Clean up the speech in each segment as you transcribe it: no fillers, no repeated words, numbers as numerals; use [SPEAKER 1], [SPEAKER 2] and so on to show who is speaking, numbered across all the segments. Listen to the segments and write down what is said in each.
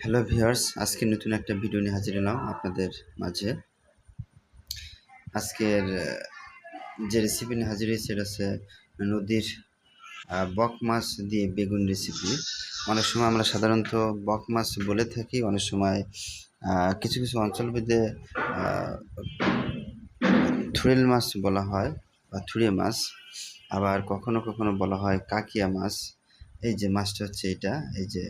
[SPEAKER 1] Hello viewers, আজকে নতুন একটা ভিডিও নিয়ে হাজির হলাম আপনাদের মাঝে। আজকের যে রেসিপি নিয়ে হাজির হয়েছে এটা হচ্ছে নদীর বক মাছ দিয়ে বেগুন রেসিপি। অনেক সময় আমরা সাধারণত বক মাছ বলে থাকি, অনেক সময় কিছু কিছু অঞ্চলভেদে থুরেল মাছ বলা হয় বা থুরে মাছ, আবার কখনো কখনো বলা হয় কাকিয়া মাছ। এই যে মাছটা হচ্ছে এটা, এই যে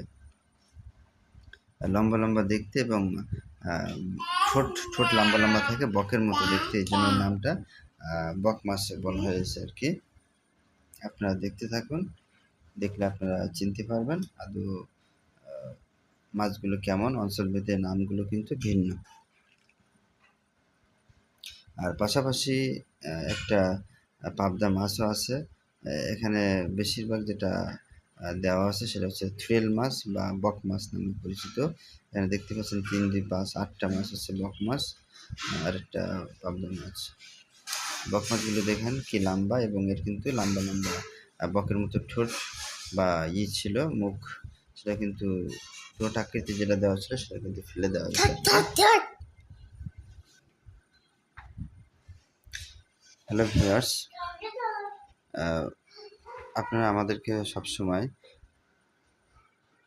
[SPEAKER 1] লম্বা লম্বা দেখতে এবং ঠোঁট ঠোঁট লম্বা লম্বা থাকে, বকের মতো দেখতে, এই জন্য নামটা বক মাছ বলা হয়েছে আর কি। আপনারা দেখতে থাকুন, দেখলে আপনারা চিনতে পারবেন আদৌ মাছগুলো কেমন। অঞ্চলভেদে নামগুলো কিন্তু ভিন্ন। আর পাশাপাশি একটা পাবদা মাছও আছে এখানে। বেশিরভাগ যেটা দেওয়া আছে সেটা হচ্ছে থ্রেল মাছ বা বক মাছ নামে পরিচিত। এখানে দেখতে পাচ্ছেন 3, 2, 5, 8টা মাছ হচ্ছে বক মাছ আর একটা পাবদা মাছ। বক মাছগুলো দেখেন কি লম্বা, এবং এর কিন্তু লম্বা লম্বা বকের মতো ঠোঁট বা ছিল মুখ, সেটা কিন্তু ঠোঁট আকৃতি যেটা দেওয়া ছিল সেটা কিন্তু ফেলে দেওয়া হয়েছে। হ্যালো ভিউয়ার্স, আপনারা আমাদেরকে সবসময়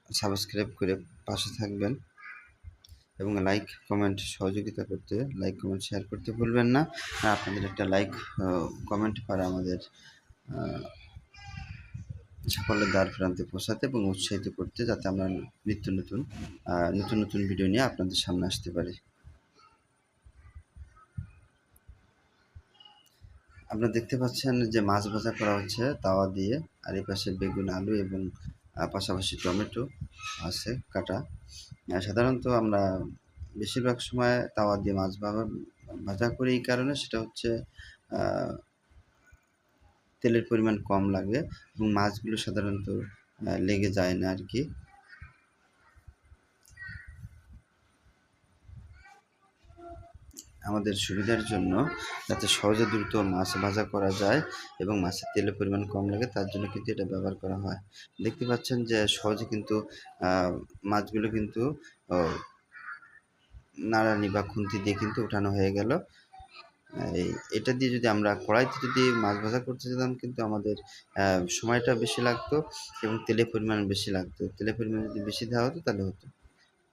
[SPEAKER 1] সাবস্ক্রাইব করে পাশে থাকবেন এবং লাইক কমেন্ট সহযোগিতা করতে, লাইক কমেন্ট শেয়ার করতে ভুলবেন না। আপনাদের একটা লাইক কমেন্ট পারে আমাদের সকলের দ্বার প্রান্তে পৌঁছাতে এবং উৎসাহিত করতে, যাতে আমরা নিত্য নতুন নতুন নতুন ভিডিও নিয়ে আপনাদের সামনে আসতে পারি। আপনারা দেখতে পাচ্ছেন যে মাছ ভাজা করা হচ্ছে তাওয়া দিয়ে, আর এই পাশে বেগুন, আলু এবং পাশাপাশি টমেটো আছে কাটা। সাধারণত আমরা বেশিরভাগ সময় তাওয়া দিয়ে মাছ ভাজা করি, এই কারণে সেটা হচ্ছে তেলের পরিমাণ কম লাগে এবং মাছগুলো সাধারণত লেগে যায় না আর কি। আমাদের সুবিধার জন্য, যাতে সহজে দ্রুত মাছ ভাজা করা যায় এবং মাছের তেলের পরিমাণ কম লাগে, তার জন্য কিন্তু এটা ব্যবহার করা হয়। দেখতে পাচ্ছেন যে সহজে কিন্তু মাছগুলো কিন্তু নাড়ানি বা খুন্তি দিয়ে কিন্তু উঠানো হয়ে গেল। এটা দিয়ে যদি আমরা কড়াইতে যদি মাছ ভাজা করতে যেতাম, কিন্তু আমাদের সময়টা বেশি লাগতো এবং তেলের পরিমাণ বেশি লাগতো। তেলের পরিমাণ যদি বেশি দেওয়া হতো তাহলে হতো।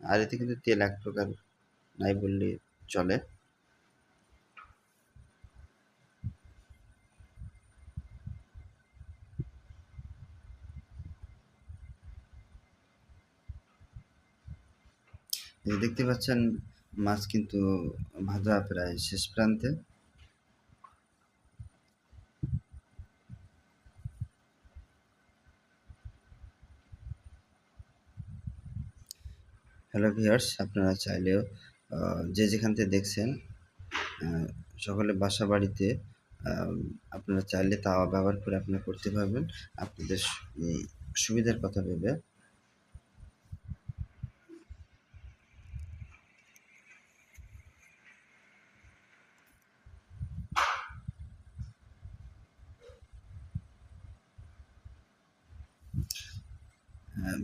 [SPEAKER 1] আর এতে কিন্তু তেল এক প্রকার নাই বললেই চলে। এই দেখতে পাচ্ছেন মাছ কিন্তু ভাজা প্রায় শেষ প্রান্তে। হ্যালো ভিউয়ার্স, আপনারা চাইলেও যে যেখান থেকে দেখছেন সকলে বাসা বাড়িতে আপনারা চাইলে তাওয়া ব্যবহার করে আপনারা করতে পারবেন আপনাদের সুবিধার কথা ভেবে।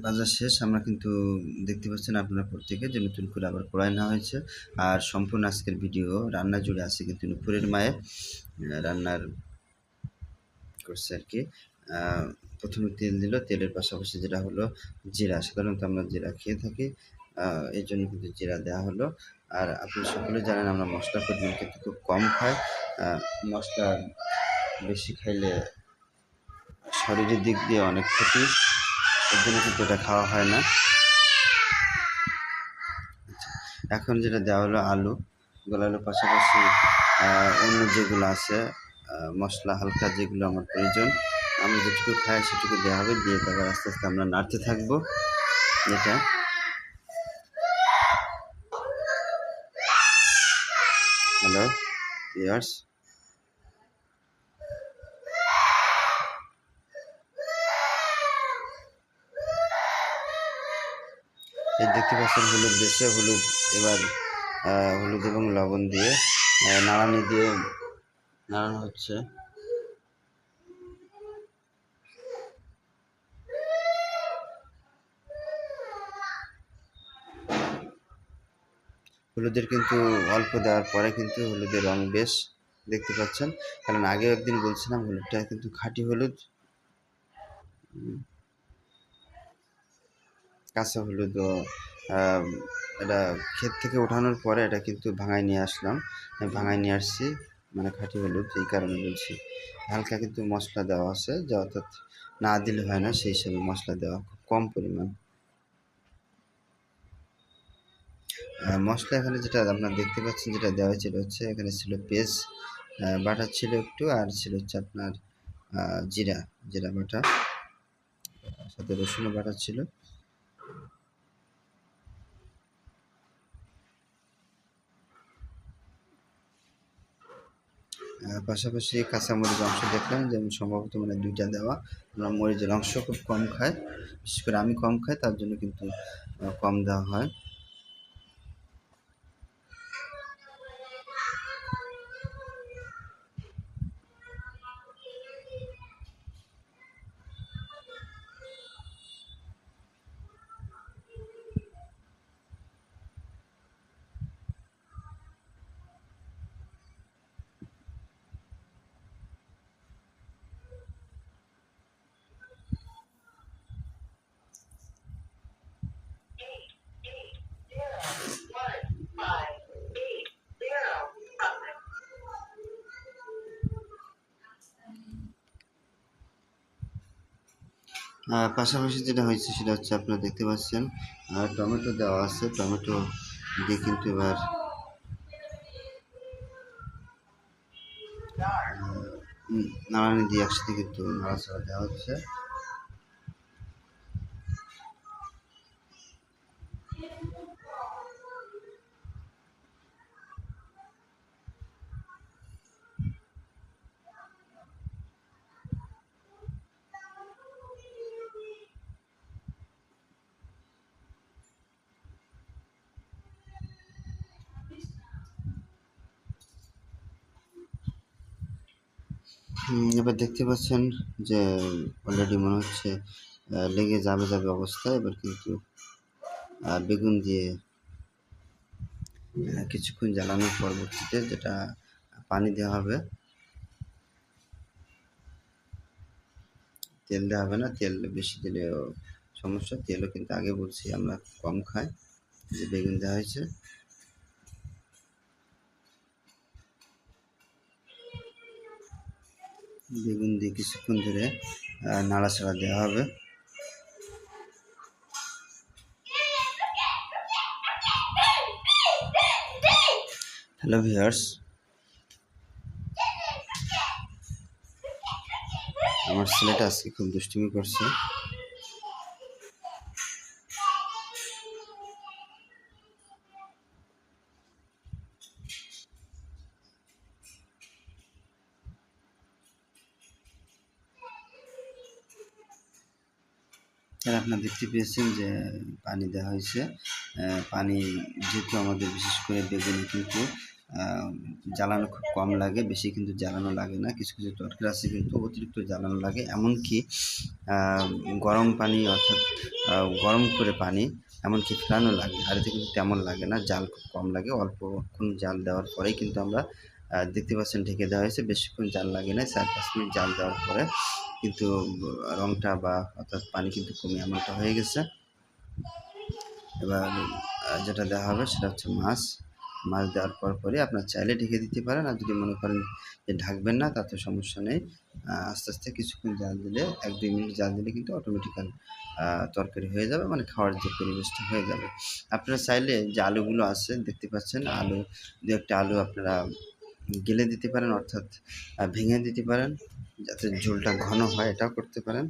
[SPEAKER 1] বাজার শেষ, আমরা কিন্তু দেখতে পাচ্ছেন আপনারা প্রত্যেকে যে নতুন করে আবার কড়াই নেওয়া হয়েছে। আর সম্পূর্ণ আজকের ভিডিও রান্না জুড়ে আছে কিন্তু নুপুরের মায়ের রান্নার করছে আর কি। প্রথমে তেল দিল, তেলের পাশাপাশি যেটা হলো জিরা। সাধারণত আমরা জিরা খেয়ে থাকি, এই জন্য কিন্তু জিরা দেওয়া হলো। আর আপনি সকলে জানেন আমরা মশলার পরিমাণ কিন্তু খুব কম খাই। মশলা বেশি খাইলে শরীরের দিক দিয়ে অনেক ক্ষতি, এর জন্য কিন্তু এটা খাওয়া হয় না। এখন যেটা দেওয়া হলো আলু, আলুর পাশাপাশি অন্য যেগুলো আছে মশলা হালকা যেগুলো আমার প্রয়োজন, আমি যেটুকু খাই সেটুকু দেওয়া হবে। দিয়ে তারপর আস্তে আস্তে আমরা নাড়তে থাকবো। এটা হ্যালো ভিউয়ার্স, এই দেখতে পাচ্ছেন হলুদ দিয়েছে, হলুদ এবার হলুদ এবং লবণ দিয়ে নাড়ানি দিয়ে নাড়ানো হচ্ছে। হলুদের কিন্তু অল্প দেওয়ার পরে কিন্তু হলুদের রং বেশ দেখতে পাচ্ছেন, কারণ আগেও একদিন বলছিলাম হলুদটা কিন্তু খাঁটি হলুদ, কাঁচা হলুদ ও এটা ক্ষেত থেকে ওঠানোর পরে এটা কিন্তু ভাঙায় নিয়ে আসলাম, ভাঙায় নিয়ে আসছি, মানে খাঁটি হলুদ এই কারণে বলছি। হালকা কিন্তু মশলা দেওয়া আছে, যা অর্থাৎ না দিলে হয় না, সেই হিসাবে মশলা দেওয়া খুব কম পরিমাণ। মশলা এখানে যেটা আপনারা দেখতে পাচ্ছেন যেটা দেওয়া হয়েছিল হচ্ছে এখানে ছিল পেঁয়াজ বাটা ছিল একটু, আর ছিল হচ্ছে আপনার জিরা জিরা বাটা, সাথে রসুনও বাটা ছিল। পাশাপাশি কাঁচামরিচ অংশ দেখলাম, যেমন সম্ভবত মানে ২টা দেওয়া। আমরা মরিচের অংশ খুব কম খাই, বিশেষ করে আমি কম খাই, তার জন্য কিন্তু কম দেওয়া হয়। পাশাপাশি যেটা হয়েছে সেটা হচ্ছে আপনারা দেখতে পাচ্ছেন টমেটো দেওয়া আছে, টমেটো দিয়ে কিন্তু এবার নাড়ানি দিয়ে একসাথে কিন্তু নাড়াচাড়া দেওয়া হচ্ছে। এবার দেখতে পাচ্ছেন যে অলরেডি মনে হচ্ছে লেগে যাবে যাবে অবস্থা। এবার কিন্তু বেগুন দিয়ে কিছুক্ষণ জ্বালানোর পরবর্তীতে যেটা পানি দেওয়া হবে, তেল দেওয়া হবে না, তেল বেশি দিলেও সমস্যা, তেলও কিন্তু আগে বলছি আমরা কম খাই। যে বেগুন দেওয়া হয়েছে, বেগুন দিয়ে কিছুক্ষণ ধরে নাড়াচাড়া দেওয়া হবে। হ্যালো ভিউয়ার্স, আমার ছেলেটা আজকে খুব দুষ্টুমি করছে। এখানে আপনারা দেখতে পেয়েছেন যে পানি দেওয়া হয়েছে। পানি যেহেতু আমাদের বিশেষ করে বেগুনে কিন্তু জ্বালানো খুব কম লাগে, বেশি কিন্তু জ্বালানো লাগে না। কিছু কিছু তরকারি আছে কিন্তু অতিরিক্ত জ্বালানো লাগে, এমনকি গরম পানি অর্থাৎ গরম করে পানি এমনকি ফেটানো লাগে, আর এতে কিন্তু তেমন লাগে না, জাল খুব কম লাগে। অল্পক্ষণ জাল দেওয়ার পরেই কিন্তু আমরা দেখতে পাচ্ছেন ঢেকে দেওয়া হয়েছে, বেশিক্ষণ জাল লাগে না, ৪-৫ মিনিট জাল দেওয়ার পরে কিন্তু রংটা বা অর্থাৎ পানি কিন্তু কমে এমনটা হয়ে গেছে। এবার যেটা দেওয়া হবে সেটা হচ্ছে মাছ। মাছ দেওয়ার পরই আপনার চাইলে ঢেকে দিতে পারেন, আর যদি মনে করেন যে ঢাকবেন না তাতে সমস্যা নেই। আস্তে আস্তে কিছুক্ষণ জাল দিলে ১-২ মিনিট জাল দিলে কিন্তু অটোমেটিক্যাল তরকারি হয়ে যাবে, মানে খাওয়ার যে পরিবেশটা হয়ে যাবে। আপনারা চাইলে যে আলুগুলো আছে দেখতে পাচ্ছেন, আলু ২-১টা আলু আপনারা গেলে দিতে পারেন, অর্থাৎ ভেঙে দিতে পারেন যাতে ঝোলটা ঘন হয়, এটাও করতে পারেন।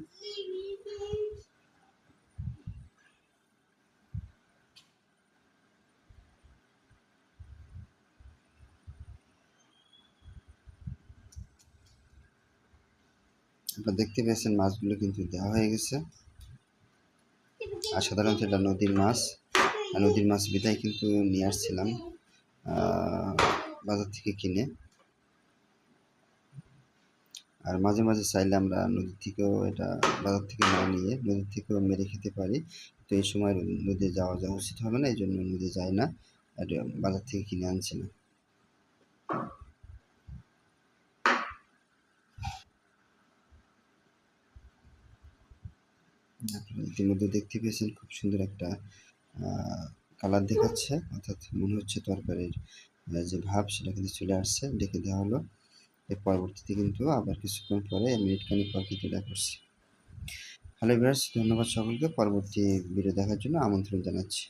[SPEAKER 1] আপনারা দেখতে পেয়েছেন মাছগুলো কিন্তু দেওয়া হয়ে গেছে। আর সাধারণত এটা নদীর মাছ, আর নদীর মাছ বিধায় কিন্তু নিয়ে আসছিলাম বাজার থেকে কিনে। আর মাঝে মাঝে চাইলে আমরা নদীর থেকেও এটা বাজার থেকে না নিয়ে নদীর থেকেও মেরে খেতে পারি। তো এই সময় নদী যাওয়া উচিত হবে না, এই জন্য নদী যায় না। আর বাজার থেকে কিনে আনছে না। আপনারা ইতিমধ্যে দেখতে পেয়েছেন খুব সুন্দর একটা কালার দেখাচ্ছে, অর্থাৎ মনে হচ্ছে তরকারির যে ভাব সেটা কিন্তু চলে আসছে। ঢেকে দেওয়া হলো। এর পরবর্তীতে কিন্তু আবার কিছুক্ষণ পরে মিনিট খানেক পর কিন্তু এটা করছি। হ্যালো ভিউয়ার্স, ধন্যবাদ সকলকে। পরবর্তী ভিডিও দেখার জন্য আমন্ত্রণ জানাচ্ছি।